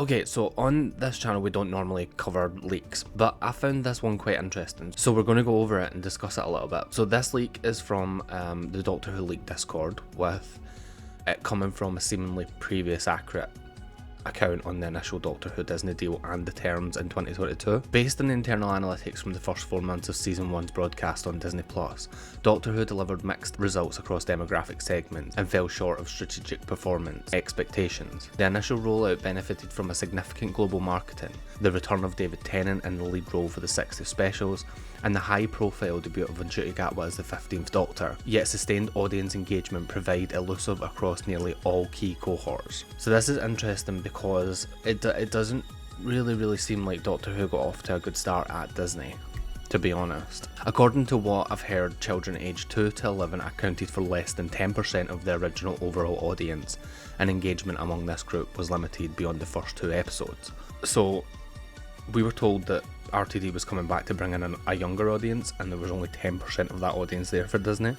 Okay, so on this channel we don't normally cover leaks, but I found this one quite interesting. So we're going to go over it and discuss it a little bit. So this leak is from the Doctor Who leak Discord, with it coming from a seemingly previous accurate account on the initial Doctor Who Disney deal and the terms in 2022. Based on the internal analytics from the first 4 months of season 1's broadcast on Disney+, Doctor Who delivered mixed results across demographic segments and fell short of strategic performance expectations. The initial rollout benefited from a significant global marketing, the return of David Tennant in the lead role for the 60th specials, and the high-profile debut of ᴍᴏᴇᴏ as the 15th Doctor, yet sustained audience engagement provide elusive across nearly all key cohorts. So this is interesting because it doesn't really seem like Doctor Who got off to a good start at Disney, to be honest. According to what I've heard, children aged 2 to 11 accounted for less than 10% of the original overall audience, and engagement among this group was limited beyond the first 2 episodes. So we were told that RTD was coming back to bring in a younger audience, and there was only 10% of that audience there for Disney.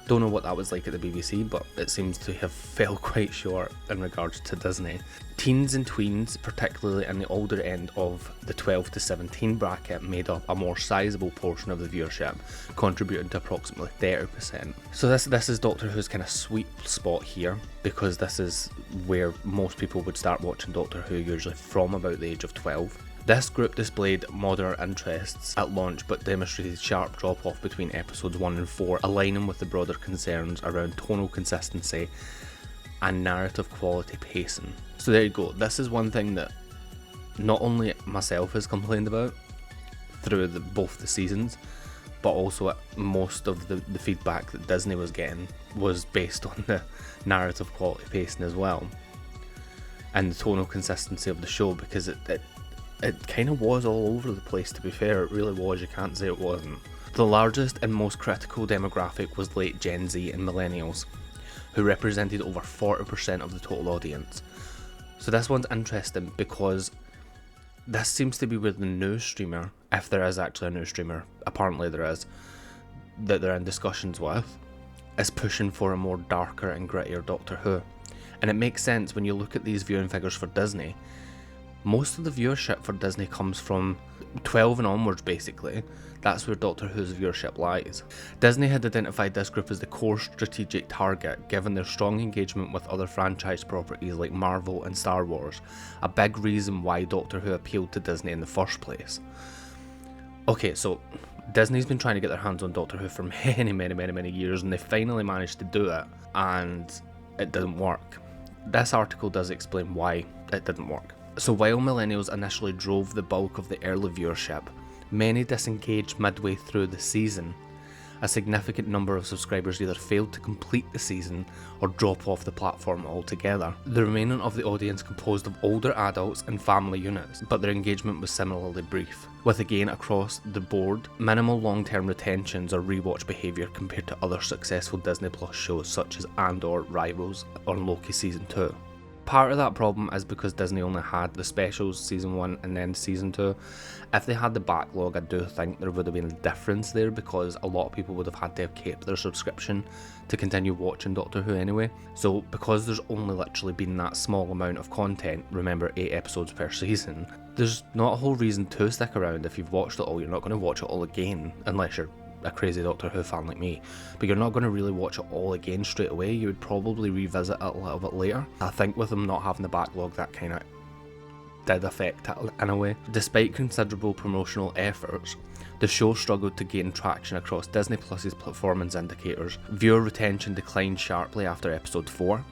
Don't know what that was like at the BBC, but it seems to have fell quite short in regards to Disney. Teens and tweens, particularly in the older end of the 12 to 17 bracket, made up a more sizable portion of the viewership, contributing to approximately 30%. So this is Doctor Who's kind of sweet spot here, because this is where most people would start watching Doctor Who, usually from about the age of 12. This group displayed moderate interests at launch, but demonstrated sharp drop-off between episodes 1 and 4, aligning with the broader concerns around tonal consistency and narrative quality pacing. So there you go. This is one thing that not only myself has complained about through both the seasons, but also most of the feedback that Disney was getting was based on the narrative quality pacing as well, and the tonal consistency of the show, because it kind of was all over the place, to be fair. It really was, you can't say it wasn't. The largest and most critical demographic was late Gen Z and millennials, who represented over 40% of the total audience. So this one's interesting because this seems to be where the new streamer, if there is actually a new streamer, apparently there is, that they're in discussions with, is pushing for a more darker and grittier Doctor Who. And it makes sense when you look at these viewing figures for Disney. Most of the viewership for Disney comes from 12 and onwards, basically. That's where Doctor Who's viewership lies. Disney had identified this group as the core strategic target, given their strong engagement with other franchise properties like Marvel and Star Wars, a big reason why Doctor Who appealed to Disney in the first place. Okay, so Disney's been trying to get their hands on Doctor Who for many years, and they finally managed to do it, and it didn't work. This article does explain why it didn't work. So while millennials initially drove the bulk of the early viewership, many disengaged midway through the season. A significant number of subscribers either failed to complete the season or drop off the platform altogether. The remaining of the audience composed of older adults and family units, but their engagement was similarly brief, with again across the board minimal long-term retentions or rewatch behaviour compared to other successful Disney Plus shows such as Andor, Rivals or Loki Season 2. Part of that problem is because Disney only had the specials season 1 and then season 2. If they had the backlog, I do think there would have been a difference there, because a lot of people would have had to have kept their subscription to continue watching Doctor Who anyway. So because there's only literally been that small amount of content, remember 8 episodes per season, there's not a whole reason to stick around. If you've watched it all, you're not going to watch it all again, unless you're a crazy Doctor Who fan like me, but you're not going to really watch it all again straight away. You would probably revisit it a little bit later. I think with them not having the backlog, that kind of did affect it in a way. Despite considerable promotional efforts, the show struggled to gain traction across Disney Plus's performance indicators. Viewer retention declined sharply after episode 4,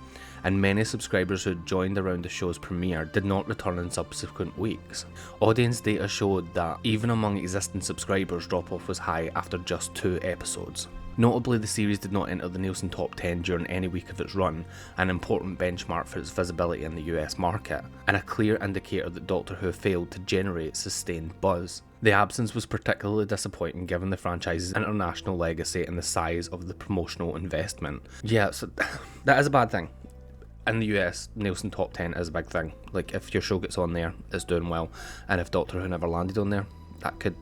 and many subscribers who joined around the show's premiere did not return in subsequent weeks. Audience data showed that even among existing subscribers, drop-off was high after just 2 episodes. Notably, the series did not enter the Nielsen Top 10 during any week of its run, an important benchmark for its visibility in the US market, and a clear indicator that Doctor Who failed to generate sustained buzz. The absence was particularly disappointing given the franchise's international legacy and the size of the promotional investment. Yeah, so that is a bad thing. In the US, Nielsen Top 10 is a big thing. Like, if your show gets on there, it's doing well, and if Doctor Who never landed on there, that could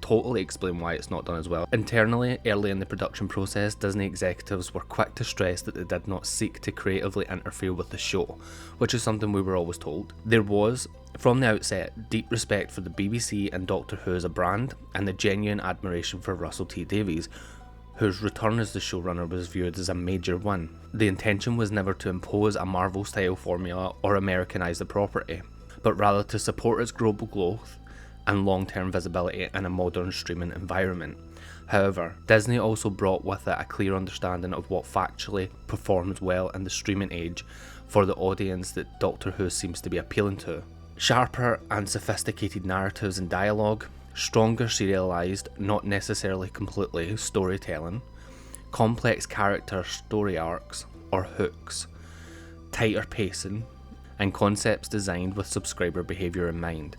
totally explain why it's not done as well. Internally, early in the production process, Disney executives were quick to stress that they did not seek to creatively interfere with the show, which is something we were always told. There was, from the outset, deep respect for the BBC and Doctor Who as a brand, and the genuine admiration for Russell T Davies, whose return as the showrunner was viewed as a major win. The intention was never to impose a Marvel-style formula or Americanise the property, but rather to support its global growth and long-term visibility in a modern streaming environment. However, Disney also brought with it a clear understanding of what factually performs well in the streaming age for the audience that Doctor Who seems to be appealing to. Sharper and sophisticated narratives and dialogue, stronger serialised, not necessarily completely, storytelling, complex character story arcs or hooks, tighter pacing, and concepts designed with subscriber behaviour in mind.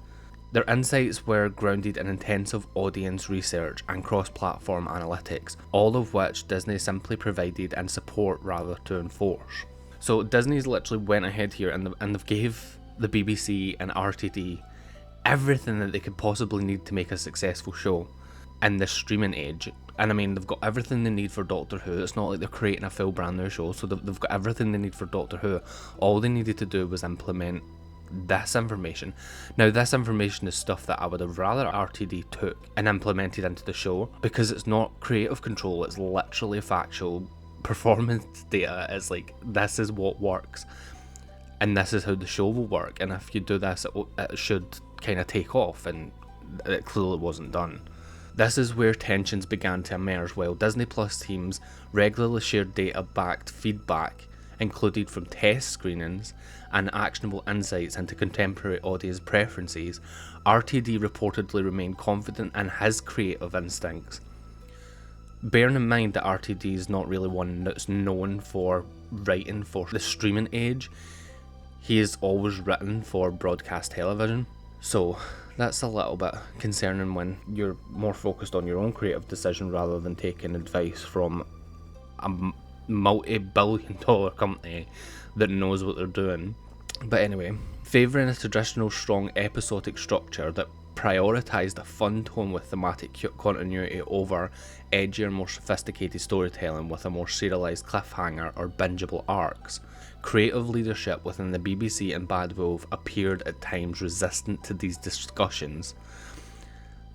Their insights were grounded in intensive audience research and cross-platform analytics, all of which Disney simply provided and support rather to enforce. So Disney's literally went ahead here and they've gave the BBC and RTD everything that they could possibly need to make a successful show in this streaming age. And I mean, they've got everything they need for Doctor Who. It's not like they're creating a full brand new show, so they've got everything they need for Doctor Who. All they needed to do was implement this information. Now, this information is stuff that I would have rather RTD took and implemented into the show, because it's not creative control, it's literally factual performance data. It's like, this is what works and this is how the show will work, and if you do this, it should kind of take off, and it clearly wasn't done. This is where tensions began to emerge while Disney Plus teams regularly shared data-backed feedback included from test screenings and actionable insights into contemporary audience preferences. RTD reportedly remained confident in his creative instincts. Bearing in mind that RTD is not really one that's known for writing for the streaming age, he has always written for broadcast television, so that's a little bit concerning when you're more focused on your own creative decision rather than taking advice from a multi-billion-dollar company that knows what they're doing. But anyway, favouring a traditional strong episodic structure that prioritised a fun tone with thematic continuity over edgier, more sophisticated storytelling with a more serialised cliffhanger or bingeable arcs. Creative leadership within the BBC and Bad Wolf appeared at times resistant to these discussions,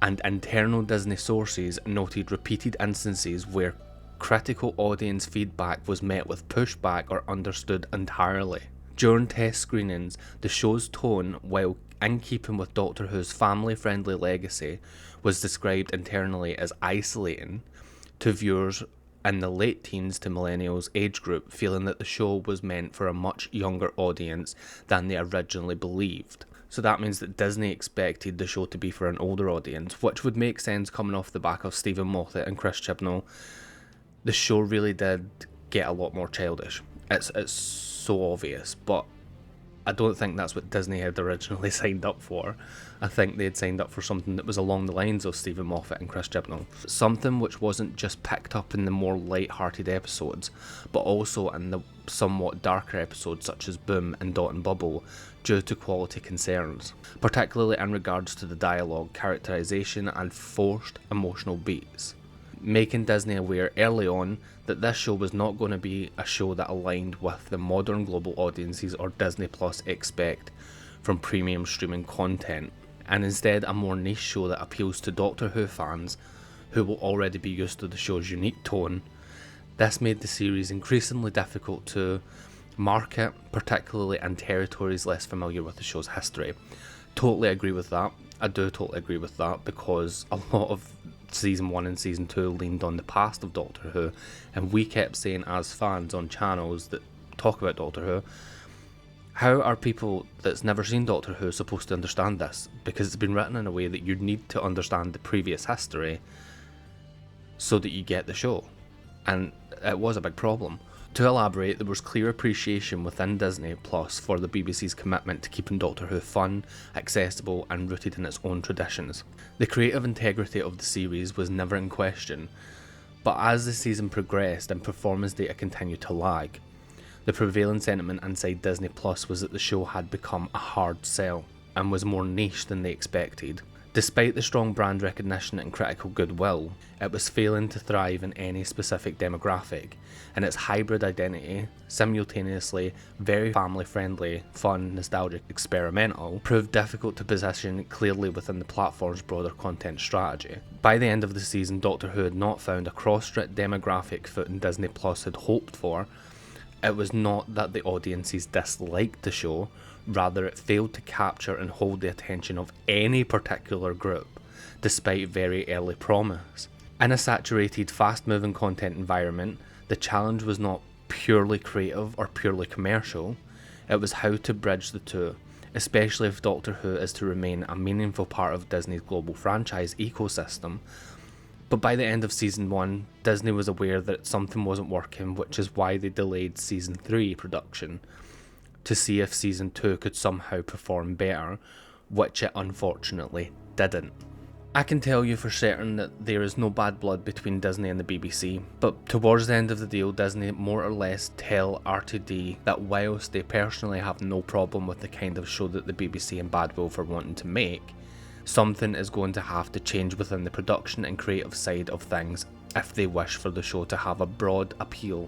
and internal Disney sources noted repeated instances where critical audience feedback was met with pushback or understood entirely. During test screenings, the show's tone, while in keeping with Doctor Who's family-friendly legacy, was described internally as isolating to viewers in the late teens to millennials age group, feeling that the show was meant for a much younger audience than they originally believed. So that means that Disney expected the show to be for an older audience, which would make sense coming off the back of Steven Moffat and Chris Chibnall. The show really did get a lot more childish. It's so obvious, but I don't think that's what Disney had originally signed up for. I think they had signed up for something that was along the lines of Steven Moffat and Chris Chibnall. Something which wasn't just picked up in the more light-hearted episodes, but also in the somewhat darker episodes such as Boom and Dot and Bubble, due to quality concerns, particularly in regards to the dialogue, characterisation and forced emotional beats, making Disney aware early on that this show was not going to be a show that aligned with the modern global audiences or Disney Plus expect from premium streaming content, and instead a more niche show that appeals to Doctor Who fans who will already be used to the show's unique tone. This made the series increasingly difficult to market, particularly in territories less familiar with the show's history. Totally agree with that. I do totally agree with that, because a lot of Season 1 and Season 2 leaned on the past of Doctor Who, and we kept saying as fans on channels that talk about Doctor Who, how are people that's never seen Doctor Who supposed to understand this? Because it's been written in a way that you need to understand the previous history so that you get the show, and it was a big problem. To elaborate, there was clear appreciation within Disney Plus for the BBC's commitment to keeping Doctor Who fun, accessible and rooted in its own traditions. The creative integrity of the series was never in question, but as the season progressed and performance data continued to lag, the prevailing sentiment inside Disney Plus was that the show had become a hard sell and was more niche than they expected. Despite the strong brand recognition and critical goodwill, it was failing to thrive in any specific demographic, and its hybrid identity, simultaneously very family-friendly, fun, nostalgic, experimental, proved difficult to position clearly within the platform's broader content strategy. By the end of the season, Doctor Who had not found a cross-strait demographic footing Disney Plus had hoped for. It was not that the audiences disliked the show, rather it failed to capture and hold the attention of any particular group, despite very early promise. In a saturated, fast-moving content environment, the challenge was not purely creative or purely commercial, it was how to bridge the two, especially if Doctor Who is to remain a meaningful part of Disney's global franchise ecosystem. But by the end of Season 1, Disney was aware that something wasn't working, which is why they delayed Season 3 production, to see if Season 2 could somehow perform better, which it unfortunately didn't. I can tell you for certain that there is no bad blood between Disney and the BBC, but towards the end of the deal, Disney more or less tell RTD that whilst they personally have no problem with the kind of show that the BBC and Bad Wolf are wanting to make, something is going to have to change within the production and creative side of things if they wish for the show to have a broad appeal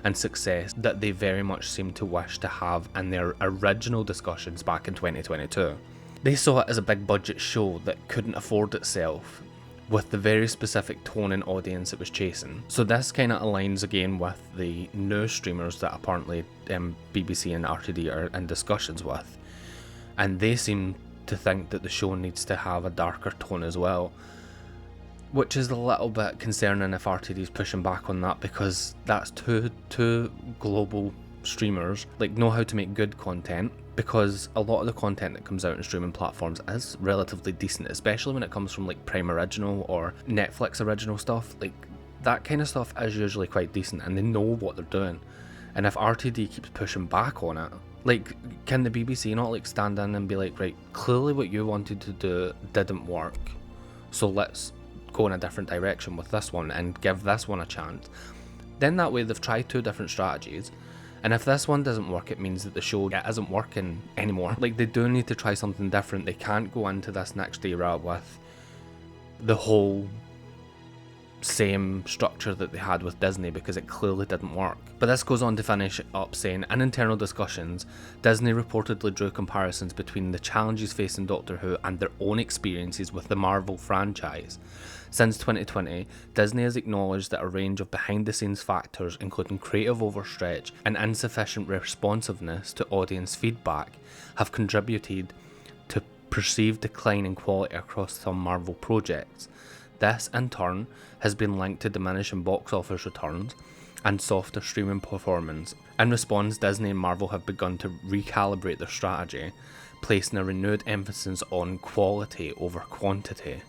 and success that they very much seem to wish to have in their original discussions back in 2022. They saw it as a big budget show that couldn't afford itself, with the very specific tone and audience it was chasing. So this kind of aligns again with the new streamers that apparently BBC and RTD are in discussions with, and they seem to think that the show needs to have a darker tone as well, which is a little bit concerning if RTD is pushing back on that, because that's two global streamers like know how to make good content, because a lot of the content that comes out on streaming platforms is relatively decent, especially when it comes from like Prime Original or Netflix original stuff. Like that kind of stuff is usually quite decent and they know what they're doing. And if RTD keeps pushing back on it, like, can the BBC not like stand in and be like, right, clearly what you wanted to do didn't work, so let's go in a different direction with this one and give this one a chance? Then that way they've tried two different strategies, and if this one doesn't work, it means that the show isn't working anymore. Like, they do need to try something different. They can't go into this next era with the whole same structure that they had with Disney, because it clearly didn't work. But this goes on to finish up saying, in internal discussions, Disney reportedly drew comparisons between the challenges facing Doctor Who and their own experiences with the Marvel franchise. Since 2020, Disney has acknowledged that a range of behind-the-scenes factors, including creative overstretch and insufficient responsiveness to audience feedback, have contributed to perceived decline in quality across some Marvel projects. This, in turn, has been linked to diminishing box office returns and softer streaming performance. In response, Disney and Marvel have begun to recalibrate their strategy, placing a renewed emphasis on quality over quantity,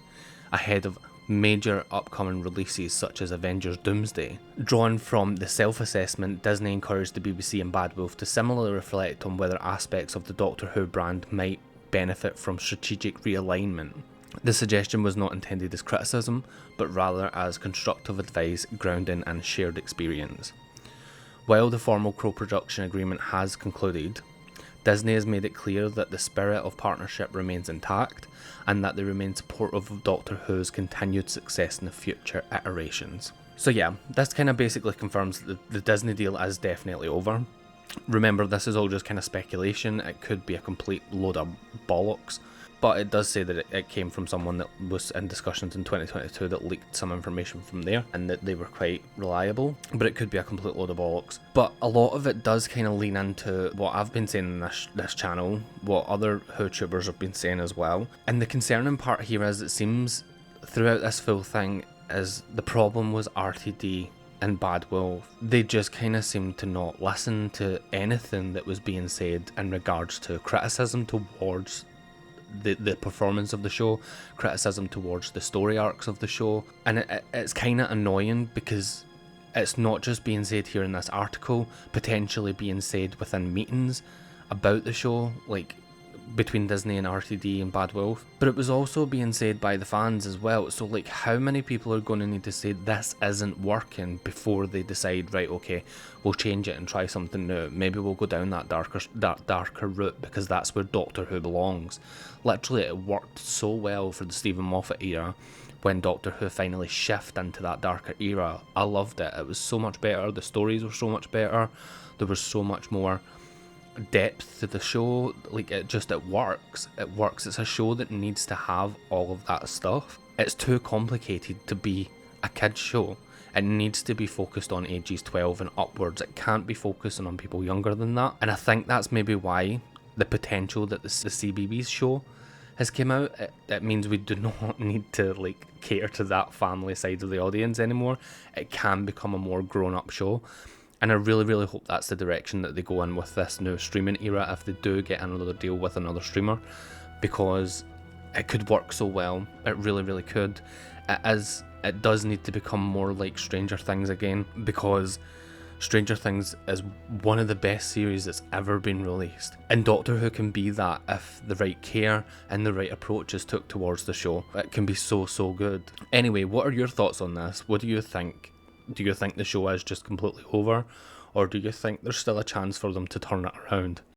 ahead of major upcoming releases such as Avengers Doomsday. Drawn from the self-assessment, Disney encouraged the BBC and Bad Wolf to similarly reflect on whether aspects of the Doctor Who brand might benefit from strategic realignment. The suggestion was not intended as criticism, but rather as constructive advice grounded in shared experience. While the formal co-production agreement has concluded, Disney has made it clear that the spirit of partnership remains intact, and that they remain supportive of Doctor Who's continued success in the future iterations. So yeah, this kind of basically confirms that the Disney deal is definitely over. Remember, this is all just kind of speculation. It could be a complete load of bollocks. But it does say that it came from someone that was in discussions in 2022 that leaked some information from there, and that they were quite reliable. But it could be a complete load of bollocks. But a lot of it does kind of lean into what I've been saying in this channel, what other WhoTubers have been saying as well. And the concerning part here is, it seems throughout this full thing, is the problem was RTD and Bad Wolf. They just kind of seemed to not listen to anything that was being said in regards to criticism towards the performance of the show, criticism towards the story arcs of the show. And it's kind of annoying, because it's not just being said here in this article, potentially being said within meetings about the show. Like, between Disney and RTD and Bad Wolf, but it was also being said by the fans as well. So like, how many people are going to need to say this isn't working before they decide, right, okay, we'll change it and try something new. Maybe we'll go down that darker route because that's where Doctor Who belongs. Literally, it worked so well for the Stephen Moffat era when Doctor Who finally shifted into that darker era. I loved it. It was so much better. The stories were so much better. There was so much more depth to the show. Like, it works. It's a show that needs to have all of that stuff. It's too complicated to be a kids show. It needs to be focused on ages 12 and upwards. It can't be focusing on people younger than that. And I think that's maybe why the potential that the CBeebies show has came out. It means we do not need to like cater to that family side of the audience anymore. It can become a more grown-up show. And I really, really hope that's the direction that they go in with this new streaming era, if they do get another deal with another streamer, because it could work so well. It really, really could. It does need to become more like Stranger Things again, because Stranger Things is one of the best series that's ever been released. And Doctor Who can be that if the right care and the right approach is took towards the show. It can be so, so good. Anyway, what are your thoughts on this? What do you think? Do you think the show is just completely over? Or do you think there's still a chance for them to turn it around?